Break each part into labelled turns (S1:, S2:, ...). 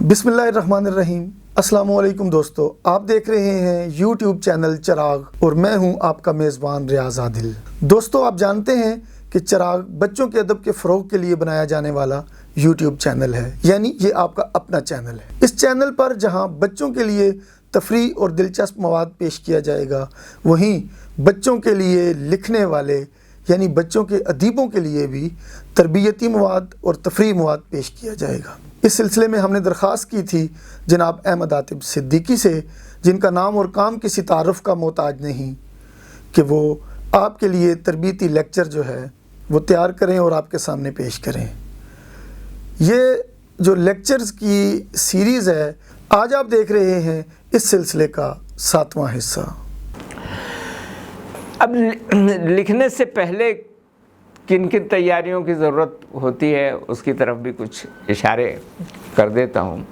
S1: बिस्मिल्लाहिर्रहमानिर्रहीम। अस्सलाम वालेकुम दोस्तों, आप देख रहे हैं यूट्यूब चैनल चिराग और मैं हूं आपका मेज़बान रियाज आदिल। दोस्तों, आप जानते हैं कि चिराग बच्चों के अदब के फ़रोग़ के लिए बनाया जाने वाला यूट्यूब चैनल है, यानी ये आपका अपना चैनल है। इस चैनल पर जहां बच्चों के लिए तफरी और दिलचस्प मवाद पेश किया जाएगा, वहीं बच्चों के लिए लिखने वाले यानी बच्चों के अदीबों के लिए भी तरबियती मवाद और तफरी मवाद पेश किया जाएगा। इस सिलसिले में हमने दरख्वास्त की थी जनाब अहमद आतिफ सिद्दीकी से, जिनका नाम और काम किसी तारुफ का मोहताज नहीं, कि वो आपके लिए तरबियती लेक्चर जो है वो तैयार करें और आपके सामने पेश करें। ये जो लेक्चर्स की सीरीज़ है, आज आप देख रहे हैं इस सिलसिले का 7वां हिस्सा।
S2: अब लिखने से पहले किन किन तैयारियों की ज़रूरत होती है उसकी तरफ भी कुछ इशारे कर देता हूँ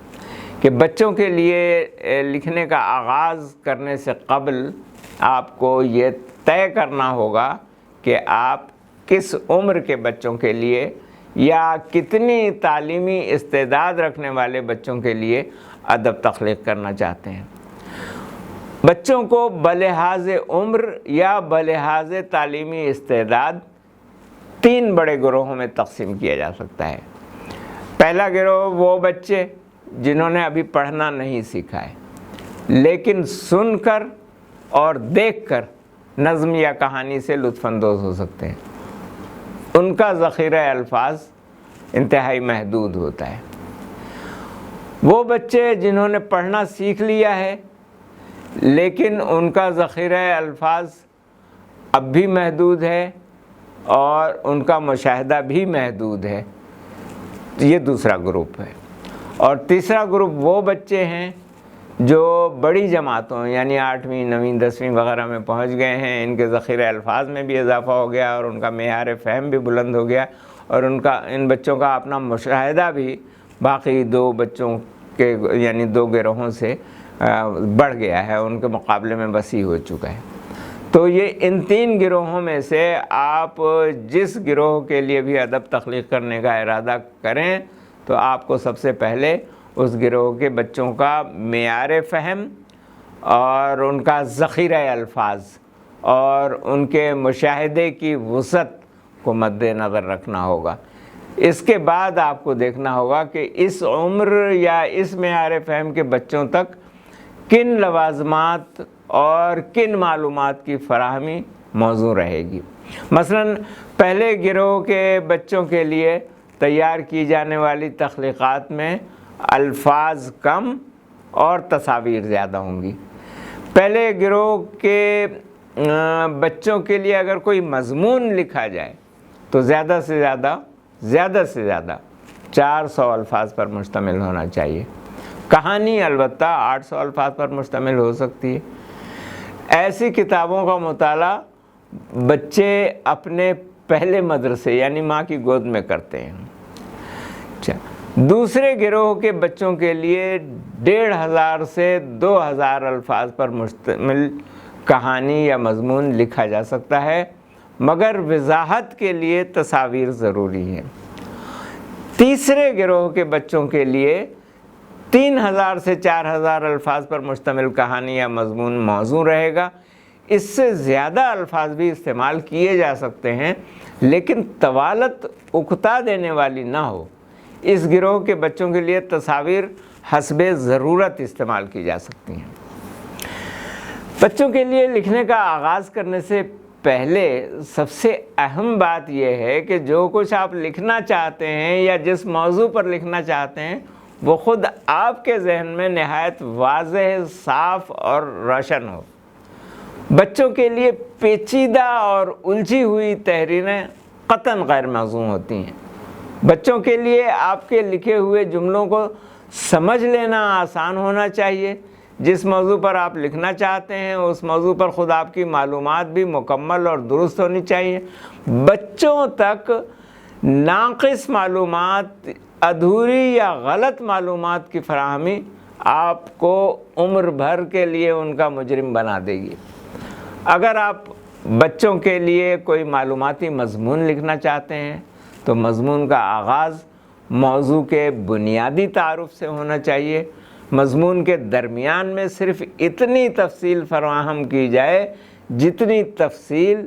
S2: कि बच्चों के लिए लिखने का आगाज़ करने से क़ब्ल आपको ये तय करना होगा कि आप किस उम्र के बच्चों के लिए या कितनी तालीमी इस्तेदाद रखने वाले बच्चों के लिए अदब तख्लीक़ करना चाहते हैं। बच्चों को बलिहाज उम्र या बलिहाज तालीमी इस्तेदाद 3 बड़े गिरोहों में तकसीम किया जा सकता है। पहला गिरोह वो बच्चे जिन्होंने अभी पढ़ना नहीं सीखा है, लेकिन सुनकर और देखकर नज़्म या कहानी से लुत्फ़अंदोज़ हो सकते हैं। उनका ज़ख़ीरा अल्फाज इंतहाई महदूद होता है। वो बच्चे जिन्होंने पढ़ना सीख लिया है, लेकिन उनका ज़ख़ीरा अल्फाज अब भी महदूद है और उनका मुशाहिदा भी महदूद है, ये दूसरा ग्रुप है। और तीसरा ग्रुप वो बच्चे हैं जो बड़ी जमातों यानी 8वीं 9वीं 10वीं वगैरह में पहुंच गए हैं। इनके ज़ख़ीरा अल्फाज में भी इजाफ़ा हो गया और उनका मेयार फ़हम भी बुलंद हो गया और इन बच्चों का अपना मुशाहिदा भी बाकी 2 बच्चों के यानी 2 गिरोहों से बढ़ गया है, उनके मुकाबले में वसी हो चुका है। तो ये इन 3 गिरोहों में से आप जिस गिरोह के लिए भी अदब तख्लीक़ करने का इरादा करें, तो आपको सबसे पहले उस गिरोह के बच्चों का मेयार फ़हम और उनका ज़ख़ीरा अल्फाज और उनके मुशाहिदे की वुसअत को मद्देनज़र रखना होगा। इसके बाद आपको देखना होगा कि इस उम्र या इस मेयार फ़हम के बच्चों तक किन लवाज़मात और किन मालूमात की फ़राहमी मौजू रहेगी। मसलन पहले गिरोह के बच्चों के लिए तैयार की जाने वाली तख्लीक़ात में अल्फाज कम और तस्वीर ज़्यादा होंगी। पहले गिरोह के बच्चों के लिए अगर कोई मज़मून लिखा जाए तो ज़्यादा से ज़्यादा 400 अल्फाज पर मुश्तमिल होना चाहिए। कहानी अलबत्ता 800 अल्फाज पर मुश्तमिल हो सकती है। ऐसी किताबों का मुताला बच्चे अपने पहले मदरसे यानी माँ की गोद में करते हैं। अच्छा, दूसरे गिरोह के बच्चों के लिए 1500 से 2000 अल्फाज पर मुश्तमिल कहानी या मज़मून लिखा जा सकता है, मगर वज़ाहत के लिए तस्वीर ज़रूरी है। तीसरे गिरोह के बच्चों के लिए 3000 से 4000 अल्फाज पर मुश्तमिल कहानी या मज़मून मौजू रहेगा। इससे ज़्यादा अल्फाज भी इस्तेमाल किए जा सकते हैं, लेकिन तवालत उकता देने वाली ना हो। इस गिरोह के बच्चों के लिए तस्वीर हस्बे ज़रूरत इस्तेमाल की जा सकती हैं। बच्चों के लिए लिखने का आगाज़ करने से पहले सबसे अहम बात यह है कि जो कुछ आप लिखना चाहते हैं या जिस मौजू पर लिखना चाहते हैं, वो ख़ुद आपके जहन में नहायत वाज़ेह, साफ़ और रोशन हो। बच्चों के लिए पेचीदा और उलझी हुई तहरीरें क़तन गैर मौज़ूं होती हैं। बच्चों के लिए आपके लिखे हुए जुमलों को समझ लेना आसान होना चाहिए। जिस मौजू पर आप लिखना चाहते हैं उस मौजू पर ख़ुद आपकी मालूमात भी मुकम्मल और दुरुस्त होनी चाहिए। बच्चों तक नाक़िस मालूमात, अधूरी या गलत मालूमात की फराहमी आपको उम्र भर के लिए उनका मुजरिम बना देगी। अगर आप बच्चों के लिए कोई मालूमाती मज़मून लिखना चाहते हैं तो मज़मून का आगाज़ موضوع کے بنیادی تعارف سے ہونا چاہیے۔ مضمون کے درمیان میں صرف اتنی تفصیل فراہم کی جائے جتنی تفصیل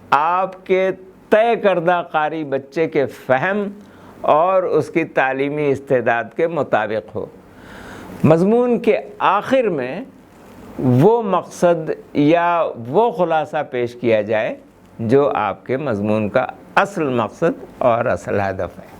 S2: آپ کے طے کردہ قاری بچے کے فہم اور اس کی تعلیمی استعداد کے مطابق ہو۔ مضمون کے آخر میں وہ مقصد یا وہ خلاصہ پیش کیا جائے جو آپ کے مضمون کا اصل مقصد اور اصل ہدف ہے۔